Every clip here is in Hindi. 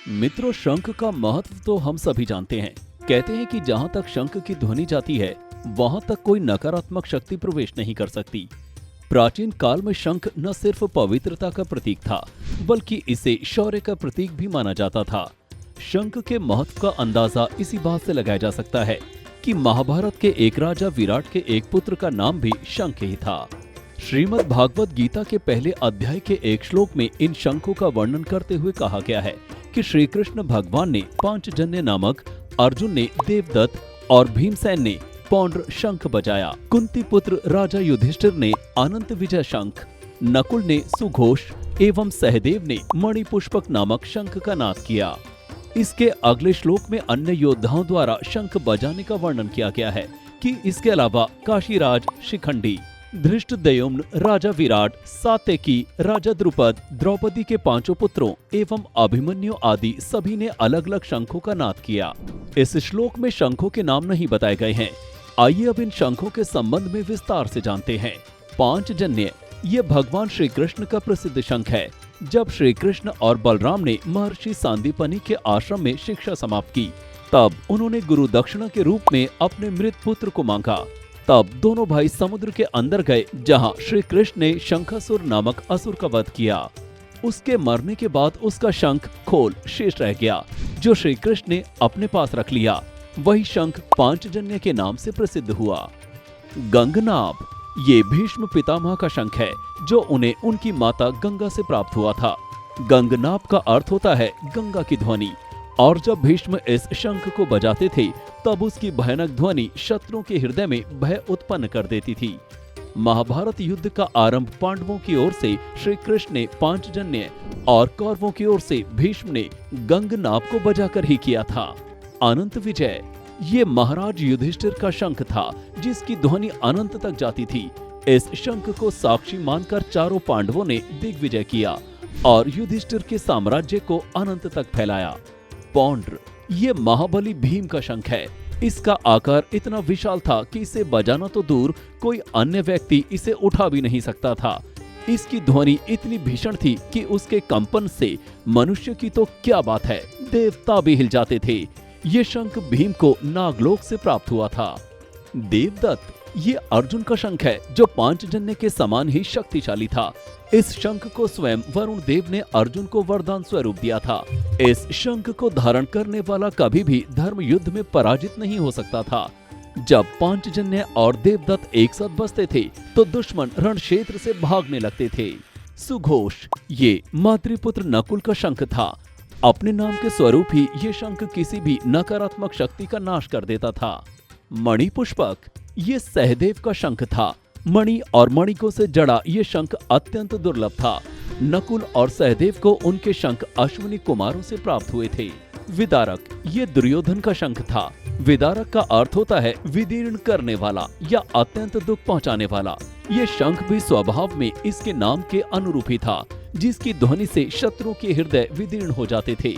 मित्रों, शंख का महत्व तो हम सभी जानते हैं। कहते हैं कि जहां तक शंख की ध्वनि जाती है वहां तक कोई नकारात्मक शक्ति प्रवेश नहीं कर सकती। प्राचीन काल में शंख न सिर्फ पवित्रता का प्रतीक था बल्कि इसे शौर्य का प्रतीक भी माना जाता था। शंख के महत्व का अंदाजा इसी बात से लगाया जा सकता है कि महाभारत के एक राजा विराट के एक पुत्र का नाम भी शंख ही था। श्रीमद् भागवत गीता के पहले अध्याय के एक श्लोक में इन शंखों का वर्णन करते हुए कहा गया है कि श्री कृष्ण भगवान ने पांचजन्य नामक, अर्जुन ने देवदत्त और भीमसेन ने पौंड्र शंख बजाया। कुंती पुत्र राजा युधिष्ठिर ने अनंत विजय शंख, नकुल ने सुघोष एवं सहदेव ने मणिपुष्पक नामक शंख का नाद किया। इसके अगले श्लोक में अन्य योद्धाओं द्वारा शंख बजाने का वर्णन किया गया है कि इसके अलावा काशीराज शिखंडी, धृष्टद्युम्न राजा विराट, सात्यकी राजा द्रुपद, द्रौपदी के पांचों पुत्रों एवं अभिमन्यु आदि सभी ने अलग अलग शंखों का नाद किया। इस श्लोक में शंखों के नाम नहीं बताए गए हैं। आइए अब इन शंखों के संबंध में विस्तार से जानते हैं। पांचजन्य, ये भगवान श्री कृष्ण का प्रसिद्ध शंख है। जब श्री कृष्ण और बलराम ने महर्षि सांदीपनि के आश्रम में शिक्षा समाप्त की, तब उन्होंने गुरु दक्षिणा के रूप में अपने मृत पुत्र को मांगा। तब दोनों भाई समुद्र के अंदर गए, जहां श्री कृष्ण ने शंखासुर नामक असुर का वध किया। उसके मरने के बाद उसका शंख खोल शेष रह गया, जो श्री कृष्ण ने अपने पास रख लिया। वही शंख पांचजन्य के नाम से प्रसिद्ध हुआ। गंगनाभ, ये भीष्म पितामह का शंख है, जो उन्हें उनकी माता गंगा से प्राप्त हुआ था। गंगनाभ का अर्थ होता है गंगा की ध्वनि, और जब भीष्म इस शंख को बजाते थे तब उसकी भयानक ध्वनि शत्रुओं के हृदय में भय उत्पन्न कर देती थी। महाभारत युद्ध का आरंभ पांडवों की ओर से श्री कृष्ण ने पांचजन्य और कौरवों की ओर से भीष्म ने गंगनाभ को बजाकर ही किया था। अनंत विजय, ये महाराज युधिष्ठिर का शंख था, जिसकी ध्वनि अनंत तक जाती थी। इस शंख को साक्षी मानकर चारों पांडवों ने दिग्विजय किया और युधिष्ठिर के साम्राज्य को अनंत तक फैलाया। पौंड्र, ये महाबली भीम का शंख है। इसका आकार इतना विशाल था कि इसे बजाना तो दूर, कोई अन्य व्यक्ति इसे उठा भी नहीं सकता था। इसकी ध्वनि इतनी भीषण थी कि उसके कंपन से मनुष्य की तो क्या बात है, देवता भी हिल जाते थे। ये शंख भीम को नागलोक से प्राप्त हुआ था। देवदत्त, ये अर्जुन का शंख है, जो पांचजन्य के समान ही शक्तिशाली था। इस शंख को स्वयं वरुण देव ने अर्जुन को वरदान स्वरूप दिया था। इस शंख को धारण करने वाला कभी भी धर्म युद्ध में पराजित नहीं हो सकता था। जब पांचजन्य और देवदत्त एक साथ बसते थे तो दुश्मन रण क्षेत्र से भागने लगते थे। सुघोष, ये मातृपुत्र नकुल का शंख था। अपने नाम के स्वरूप ही ये शंख किसी भी नकारात्मक शक्ति का नाश कर देता था। मणिपुष्पक, ये सहदेव का शंख था। मणि और मणिकों से जड़ा ये शंख अत्यंत दुर्लभ था। नकुल और सहदेव को उनके शंख अश्विनी कुमारों से प्राप्त हुए थे। विदारक, ये दुर्योधन का शंख था। विदारक का अर्थ होता है विदीर्ण करने वाला या अत्यंत दुख पहुंचाने वाला। ये शंख भी स्वभाव में इसके नाम के अनुरूप ही था, जिसकी ध्वनि से शत्रुओं के हृदय विदीर्ण हो जाते थे।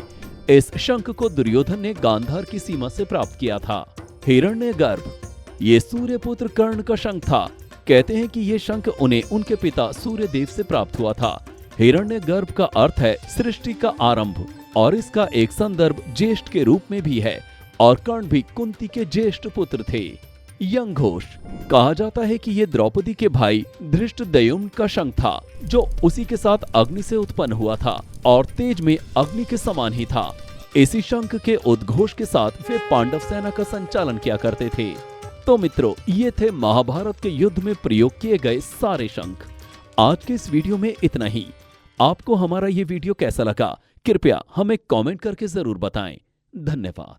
इस शंख को दुर्योधन ने गांधार की सीमा से प्राप्त किया था। हिरण्यगर्भ, ये सूर्यपुत्र कर्ण का शंख था। कहते हैं कि ये शंख उन्हें उनके पिता सूर्य देव से प्राप्त हुआ था। हिरण्यगर्भ का अर्थ है सृष्टि का आरंभ, और इसका एक संदर्भ ज्येष्ठ के रूप में भी है, और कर्ण भी कुंती के ज्येष्ठ पुत्र थे। यंघोष, कहा जाता है कि ये द्रौपदी के भाई धृष्टद्युम्न का शंख था, जो उसी के साथ अग्नि से उत्पन्न हुआ था और तेज में अग्नि के समान ही था। इसी शंख के उद्घोष के साथ वे पांडव सेना का संचालन किया करते थे। तो मित्रों, ये थे महाभारत के युद्ध में प्रयोग किए गए सारे शंख। आज के इस वीडियो में इतना ही। आपको हमारा ये वीडियो कैसा लगा, कृपया हमें कमेंट करके जरूर बताएं। धन्यवाद।